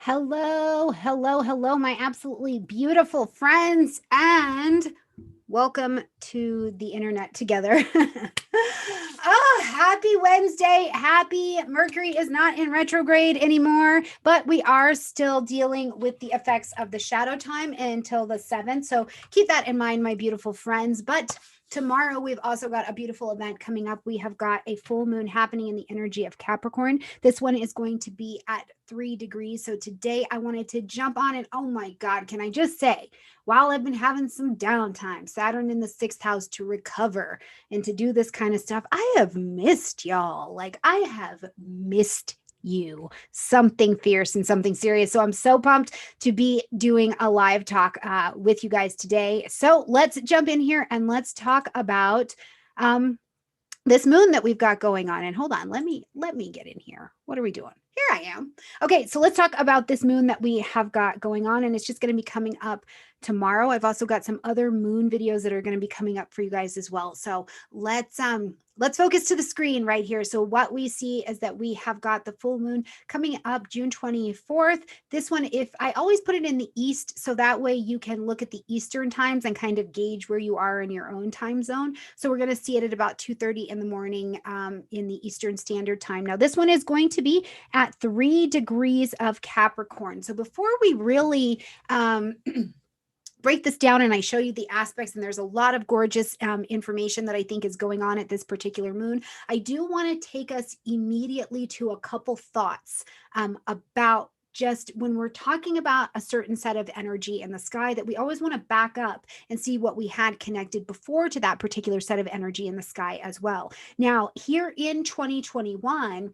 Hello, hello, hello, my absolutely beautiful friends, and welcome to the internet together. Oh, happy Wednesday. Happy Mercury is not in retrograde anymore, but we are still dealing with the effects of the shadow time until the 7th. So keep that in mind, my beautiful friends. But tomorrow, we've also got a beautiful event coming up. We have got a full moon happening in the energy of Capricorn. This one is going to be at 3 degrees. So today I wanted to jump on and oh my God, can I just say, while I've been having some downtime, Saturn in the 6th house to recover and to do this kind of stuff, I have missed y'all. Like I have missed you, something fierce and something serious. So I'm so pumped to be doing a live talk with you guys today. So let's jump in here and let's talk about this moon that we've got going on. And hold on, let me get in here. What are we doing? Here I am. Okay, so let's talk about this moon that we have got going on, and it's just going to be coming up tomorrow. I've also got some other moon videos that are going to be coming up for you guys as well. So let's focus to the screen right here. So what we see is that we have got the full moon coming up June 24th. This one, if I always put it in the east, so that way you can look at the Eastern times and kind of gauge where you are in your own time zone. So we're going to see it at about 2:30 in the morning in the Eastern Standard Time. Now this one is going to be at 3 degrees of Capricorn. So before we really break this down and I show you the aspects, and there's a lot of gorgeous information that I think is going on at this particular moon, I do want to take us immediately to a couple thoughts about just when we're talking about a certain set of energy in the sky, that we always want to back up and see what we had connected before to that particular set of energy in the sky as well. Now, here in 2021,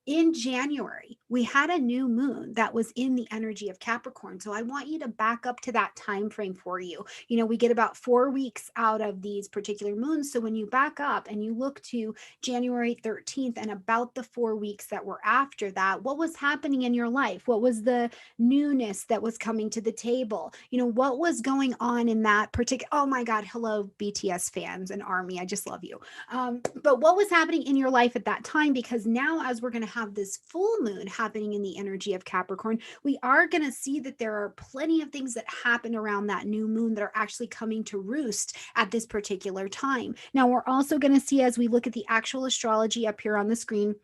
in January, we had a new moon that was in the energy of Capricorn. So I want you to back up to that time frame for you. You know, we get about 4 weeks out of these particular moons. So when you back up and you look to January 13th and about the 4 weeks that were after that, what was happening in your life? What was the newness that was coming to the table? You know, what was going on in that particular, oh my God, hello, BTS fans and Army. I just love you. But what was happening in your life at that time? Because now, as we're going to have this full moon happening in the energy of Capricorn, we are going to see that there are plenty of things that happen around that new moon that are actually coming to roost at this particular time. Now, we're also going to see, as we look at the actual astrology up here on the screen,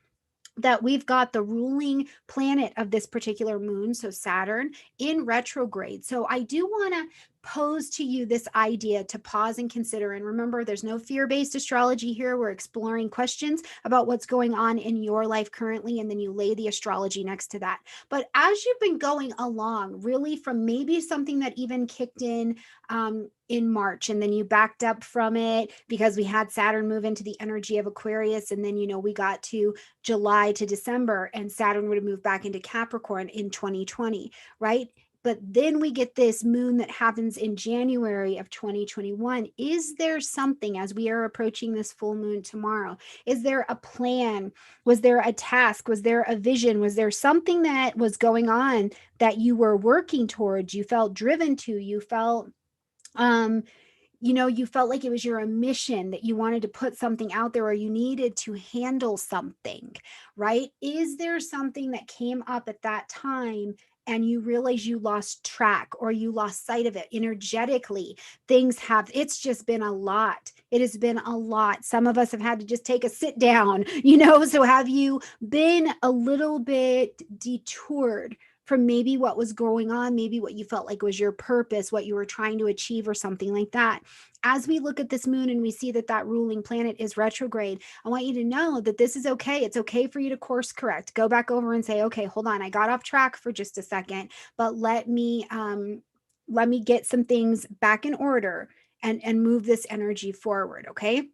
that we've got the ruling planet of this particular moon, so Saturn, in retrograde. So I do want to pose to you this idea to pause and consider. And remember, there's no fear-based astrology here. We're exploring questions about what's going on in your life currently, and then you lay the astrology next to that. But as you've been going along, really from maybe something that even kicked in March, and then you backed up from it because we had Saturn move into the energy of Aquarius, and then, you know, we got to July to December and Saturn would have moved back into Capricorn in 2020, right? But then we get this moon that happens in January of 2021. Is there something, as we are approaching this full moon tomorrow, is there a plan? Was there a task? Was there a vision? Was there something that was going on that you were working towards? You felt driven to, you felt you felt like it was your mission, that you wanted to put something out there, or you needed to handle something, right? Is there something that came up at that time and you realize you lost track or you lost sight of it energetically? It's just been a lot. It has been a lot. Some of us have had to just take a sit down, so have you been a little bit detoured from maybe what was going on, maybe what you felt like was your purpose, what you were trying to achieve, or something like that? As we look at this moon and we see that that ruling planet is retrograde, I want you to know that this is okay. It's okay for you to course correct. Go back over and say, okay, hold on, I got off track for just a second, but let me get some things back in order and move this energy forward, okay?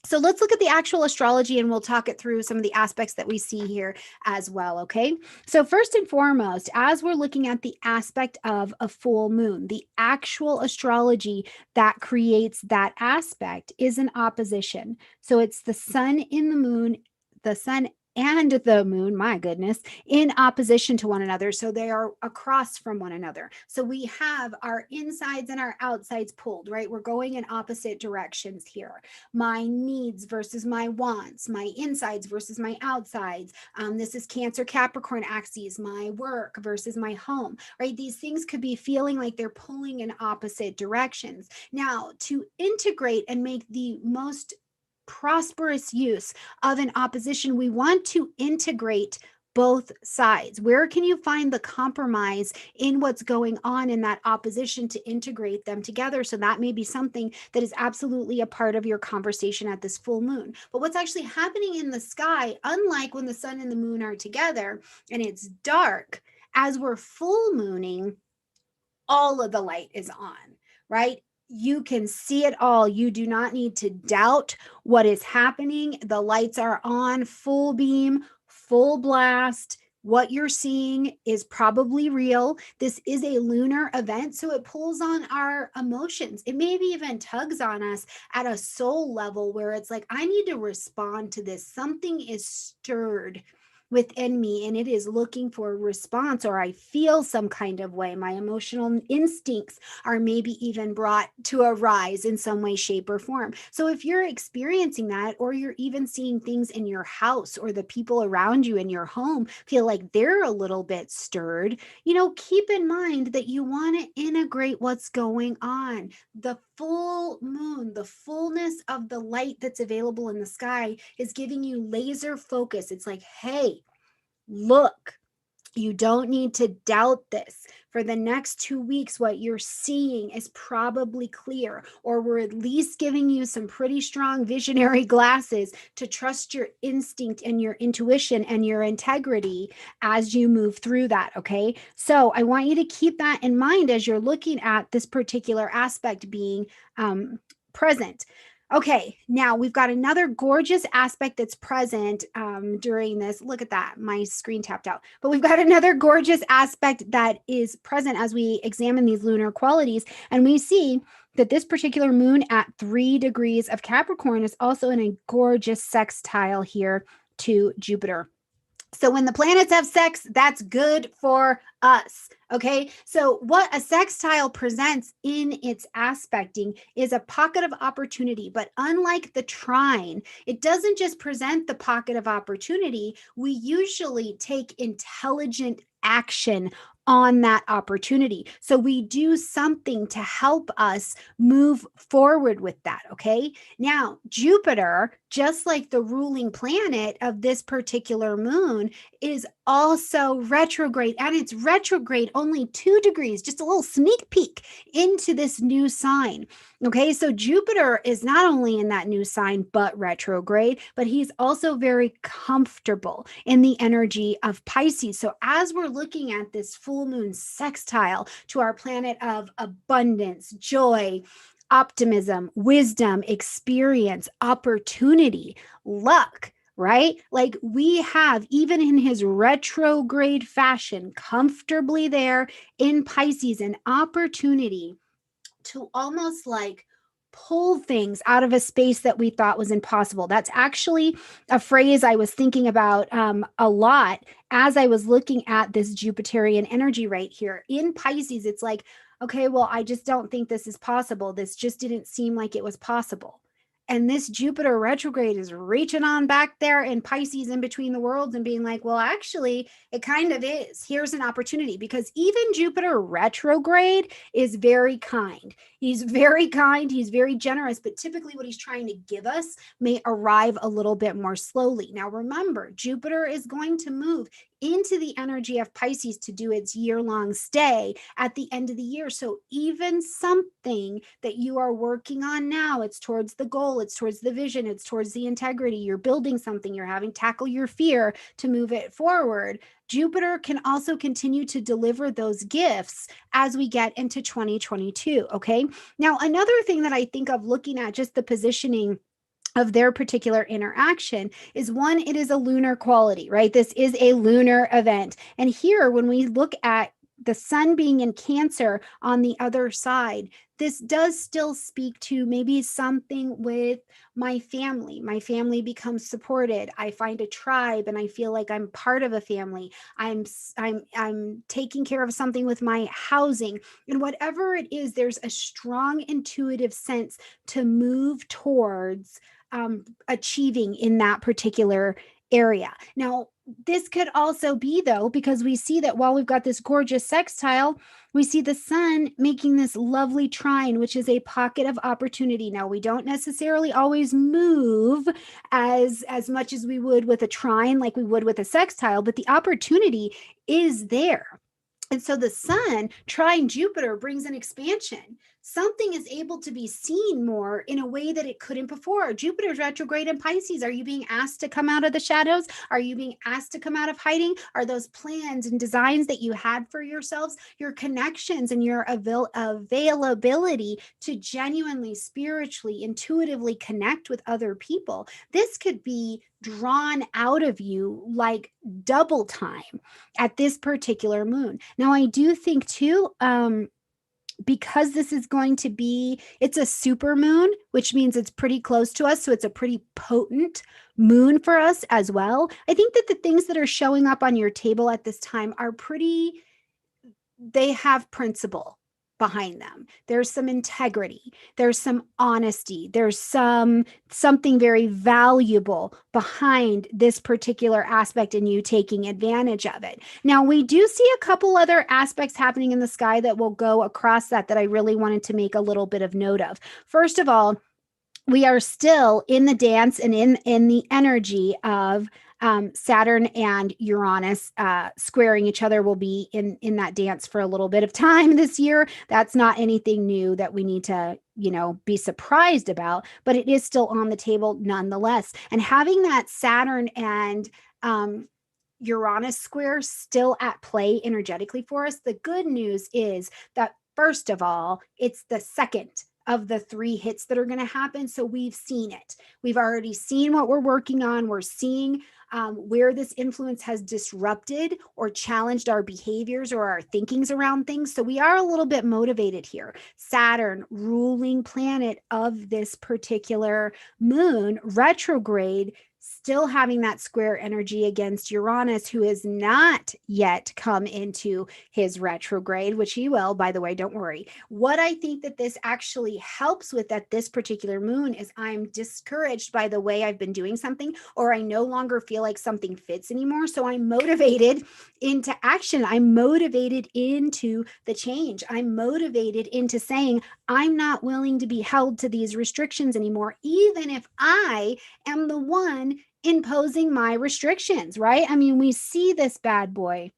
So let's look at the actual astrology and we'll talk it through some of the aspects that we see here as well, okay? So first and foremost, as we're looking at the aspect of a full moon, the actual astrology that creates that aspect is an opposition. So it's the sun in the moon, the sun and the moon, my goodness, in opposition to one another. So they are across from one another. So we have our insides and our outsides pulled, right? We're going in opposite directions here. My needs versus my wants, my insides versus my outsides. This is Cancer Capricorn axes, my work versus my home, right? These things could be feeling like they're pulling in opposite directions. Now, to integrate and make the most prosperous use of an opposition, we want to integrate both sides. Where can you find the compromise in what's going on in that opposition to integrate them together? So that may be something that is absolutely a part of your conversation at this full moon. But what's actually happening in the sky, unlike when the sun and the moon are together and it's dark, as we're full mooning, all of the light is on, right? You can see it all. You do not need to doubt what is happening. The lights are on full beam, full blast. What you're seeing is probably real. This is a lunar event, so it pulls on our emotions. It maybe even tugs on us at a soul level where it's like, I need to respond to this. Something is stirred within me and it is looking for a response, or I feel some kind of way. My emotional instincts are maybe even brought to a rise in some way, shape, or form. So if you're experiencing that, or you're even seeing things in your house or the people around you in your home feel like they're a little bit stirred, keep in mind that you want to integrate what's going on. The full moon, the fullness of the light that's available in the sky is giving you laser focus. It's like, hey, look, you don't need to doubt this. For the next 2 weeks, what you're seeing is probably clear, or we're at least giving you some pretty strong visionary glasses to trust your instinct and your intuition and your integrity as you move through that. Okay. So I want you to keep that in mind as you're looking at this particular aspect being present. Okay, now we've got another gorgeous aspect that's present during this. Look at that, my screen tapped out. But we've got another gorgeous aspect that is present as we examine these lunar qualities. And we see that this particular moon at 3 degrees of Capricorn is also in a gorgeous sextile here to Jupiter. So when the planets have sex, that's good for us. Okay. So what a sextile presents in its aspecting is a pocket of opportunity. But unlike the trine, it doesn't just present the pocket of opportunity. We usually take intelligent action on that opportunity. So we do something to help us move forward with that. Okay. Now, Jupiter, just like the ruling planet of this particular moon, is also retrograde, and it's retrograde only 2 degrees, just a little sneak peek into this new sign. Okay, so Jupiter is not only in that new sign, but retrograde, but he's also very comfortable in the energy of Pisces. So as we're looking at this full moon sextile to our planet of abundance, joy, optimism, wisdom, experience, opportunity, luck, right? Like we have, even in his retrograde fashion, comfortably there in Pisces, an opportunity to almost like pull things out of a space that we thought was impossible. That's actually a phrase I was thinking about a lot as I was looking at this Jupiterian energy right here. In Pisces, it's like, okay, well, I just don't think this is possible. This just didn't seem like it was possible. And this Jupiter retrograde is reaching on back there in Pisces in between the worlds and being like, well, actually, it kind of is. Here's an opportunity, because even Jupiter retrograde is very kind. He's very kind. He's very generous. But typically what he's trying to give us may arrive a little bit more slowly. Now, remember, Jupiter is going to move into the energy of Pisces to do its year-long stay at the end of the year. So even something that you are working on now, it's towards the goal, it's towards the vision, it's towards the integrity, you're building something, you're having tackle your fear to move it forward. Jupiter can also continue to deliver those gifts as we get into 2022, okay? Now, another thing that I think of looking at just the positioning of their particular interaction is, one, it is a lunar quality, right? This is a lunar event. And here, when we look at the sun being in Cancer on the other side, this does still speak to maybe something with my family. My family becomes supported. I find a tribe and I feel like I'm part of a family. I'm taking care of something with my housing. And whatever it is, there's a strong intuitive sense to move towards achieving in that particular area. Now, this could also be, though, because we see that while we've got this gorgeous sextile, we see the sun making this lovely trine, which is a pocket of opportunity. Now, we don't necessarily always move as much as we would with a trine, like we would with a sextile, but the opportunity is there. And so the sun trine Jupiter brings an expansion. Something is able to be seen more in a way that it couldn't before. Jupiter's retrograde in Pisces. Are you being asked to come out of the shadows? Are you being asked to come out of hiding? Are those plans and designs that you had for yourselves, your connections and your availability to genuinely, spiritually, intuitively connect with other people? This could be drawn out of you like double time at this particular moon. Now, I do think too, because this is going to be, it's a super moon, which means it's pretty close to us. So it's a pretty potent moon for us as well. I think that the things that are showing up on your table at this time are pretty, they have principle behind them. There's some integrity, there's some honesty, there's something very valuable behind this particular aspect and you taking advantage of it. Now, we do see a couple other aspects happening in the sky that will go across that I really wanted to make a little bit of note of. First of all, we are still in the dance and in the energy of Saturn and Uranus squaring each other. Will be in that dance for a little bit of time this year. That's not anything new that we need to, be surprised about, but it is still on the table nonetheless. And having that Saturn and Uranus square still at play energetically for us, the good news is that, first of all, it's the second of the 3 hits that are going to happen. So we've seen it. We've already seen what we're working on. We're seeing where this influence has disrupted or challenged our behaviors or our thinkings around things. So we are a little bit motivated here. Saturn, ruling planet of this particular moon, retrograde, still having that square energy against Uranus, who has not yet come into his retrograde, which he will, by the way, don't worry. What I think that this actually helps with at this particular moon is I'm discouraged by the way I've been doing something, or I no longer feel like something fits anymore. So I'm motivated into action. I'm motivated into the change. I'm motivated into saying, I'm not willing to be held to these restrictions anymore, even if I am the one imposing my restrictions, right? I mean, we see this bad boy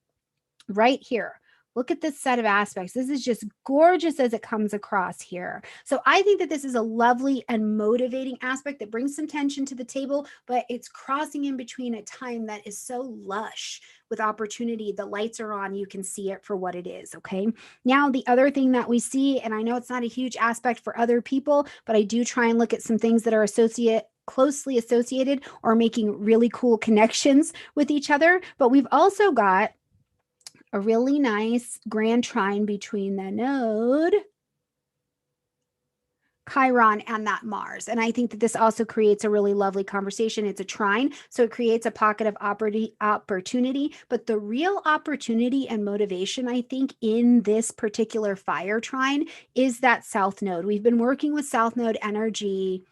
right here. Look at this set of aspects. This is just gorgeous as it comes across here. So I think that this is a lovely and motivating aspect that brings some tension to the table, but it's crossing in between a time that is so lush with opportunity. The lights are on. You can see it for what it is, okay? Now, the other thing that we see, and I know it's not a huge aspect for other people, but I do try and look at some things that are closely associated or making really cool connections with each other. But we've also got a really nice grand trine between the node Chiron and that Mars. And I think that this also creates a really lovely conversation. It's a trine, so it creates a pocket of opportunity. But the real opportunity and motivation, I think, in this particular fire trine is that South Node. We've been working with South Node energy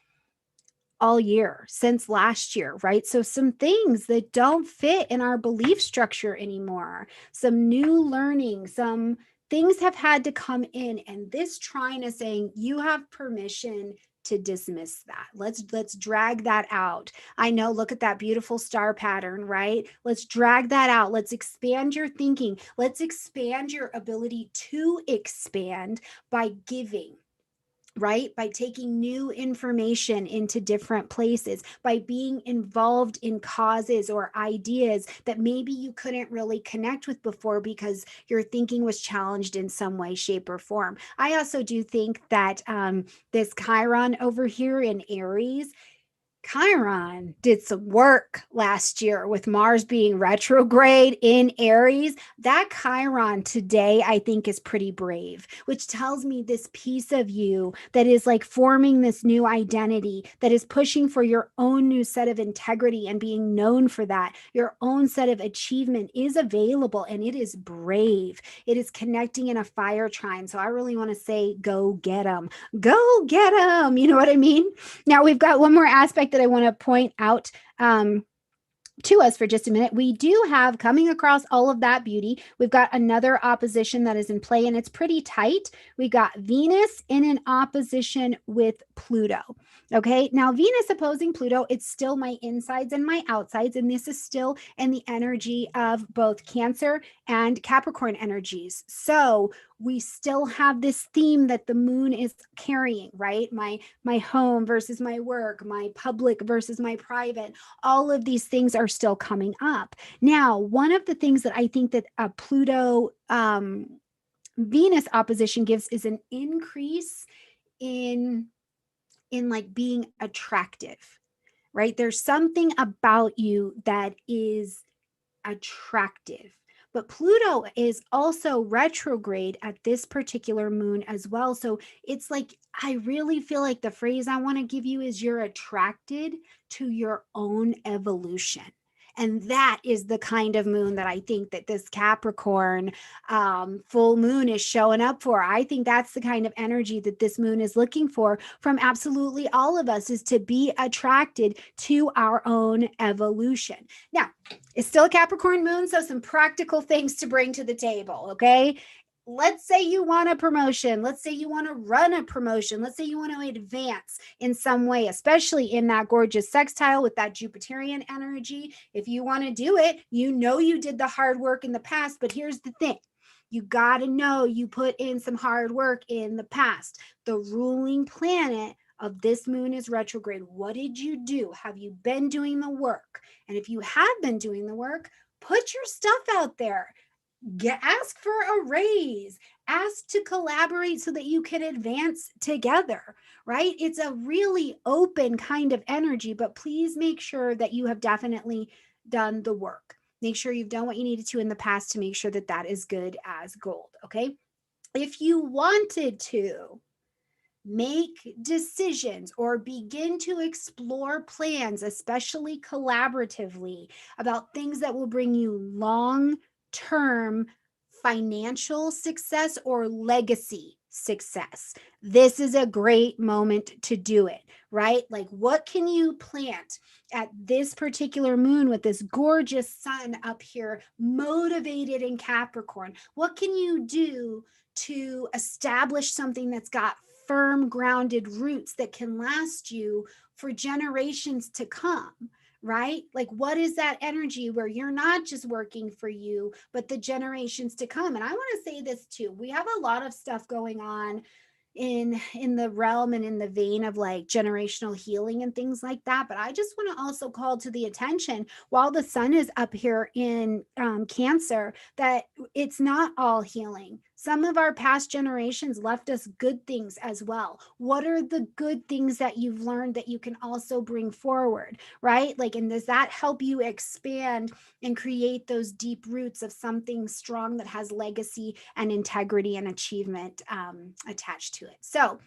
all year since last year, right? So some things that don't fit in our belief structure anymore, some new learning, some things have had to come in, and this trine is saying you have permission to dismiss that. Let's drag that out. I know, look at that beautiful star pattern, right? Let's drag that out. Let's expand your thinking. Let's expand your ability to expand by giving, right? By taking new information into different places, by being involved in causes or ideas that maybe you couldn't really connect with before because your thinking was challenged in some way, shape, or form. I also do think that this Chiron over here in Aries Chiron did some work last year with Mars being retrograde in Aries. That Chiron today, I think, is pretty brave, which tells me this piece of you that is like forming this new identity, that is pushing for your own new set of integrity and being known for that. Your own set of achievement is available and it is brave. It is connecting in a fire trine. So I really want to say, go get them. Go get them. You know what I mean? Now, we've got one more aspect that I want to point out to us for just a minute. We do have, coming across all of that beauty, we've got another opposition that is in play, and it's pretty tight. We got Venus in an opposition with Pluto. Okay, now Venus opposing Pluto, it's still my insides and my outsides, and this is still in the energy of both Cancer and Capricorn energies. So we still have this theme that the moon is carrying, right? My home versus my work, my public versus my private. All of these things are still coming up. Now, one of the things that I think that a Pluto Venus opposition gives is an increase in like being attractive, right? There's something about you that is attractive. But Pluto is also retrograde at this particular moon as well. So it's like, I really feel like the phrase I want to give you is you're attracted to your own evolution. And that is the kind of moon that I think that this Capricorn full moon is showing up for. I think that's the kind of energy that this moon is looking for from absolutely all of us, is to be attracted to our own evolution. Now, it's still a Capricorn moon, so some practical things to bring to the table, okay? Let's say you want a promotion. Let's say you want to run a promotion. Let's say you want to advance in some way, especially in that gorgeous sextile with that Jupiterian energy. If you want to do it, you know you did the hard work in the past, but here's the thing. You got to know you put in some hard work in the past. The ruling planet of this moon is retrograde. What did you do? Have you been doing the work? And if you have been doing the work, put your stuff out there. Ask for a raise, ask to collaborate so that you can advance together, right? It's a really open kind of energy, but please make sure that you have definitely done the work. Make sure you've done what you needed to in the past to make sure that that is good as gold, okay? If you wanted to make decisions or begin to explore plans, especially collaboratively, about things that will bring you long-term financial success or legacy success, this is a great moment to do it, right? Like, what can you plant at this particular moon with this gorgeous sun up here, motivated in Capricorn? What can you do to establish something that's got firm, grounded roots that can last you for generations to come? Right? Like, what is that energy where you're not just working for you, but the generations to come? And I want to say this too. We have a lot of stuff going on in the realm and in the vein of like generational healing and things like that. But I just want to also call to the attention, while the sun is up here in Cancer, that it's not all healing. Some of our past generations left us good things as well. What are the good things that you've learned that you can also bring forward, right? Like, and does that help you expand and create those deep roots of something strong that has legacy and integrity and achievement attached to it? So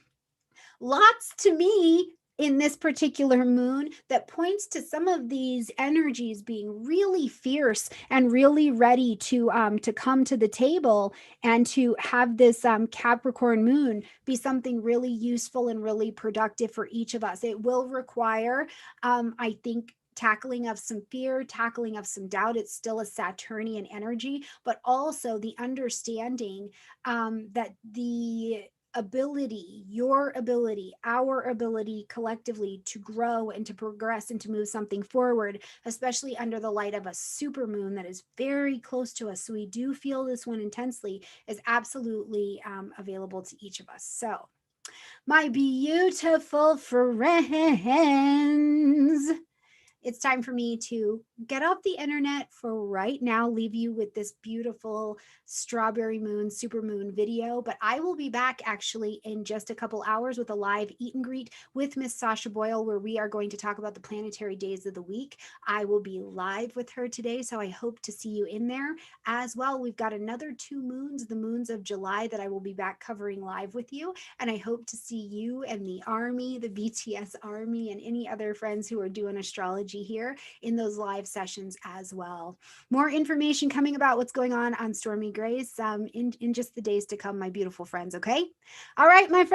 lots to me in this particular moon that points to some of these energies being really fierce and really ready to come to the table, and to have this Capricorn moon be something really useful and really productive for each of us. It will require, I think, tackling of some fear, tackling of some doubt. It's still a Saturnian energy, but also the understanding that the ability, your ability, our ability collectively to grow and to progress and to move something forward, especially under the light of a super moon that is very close to us, so we do feel this one intensely, is absolutely available to each of us. So, my beautiful friends, it's time for me to get off the internet for right now, leave you with this beautiful strawberry moon, super moon video. But I will be back actually in just a couple hours with a live eat and greet with Miss Sasha Boyle, where we are going to talk about the planetary days of the week. I will be live with her today, so I hope to see you in there as well. We've got another 2 moons, the moons of July, that I will be back covering live with you. And I hope to see you and the army, the BTS army, and any other friends who are doing astrology here in those live sessions as well. More information coming about what's going on Stormy Grace in just the days to come, my beautiful friends. Okay. All right, my friends.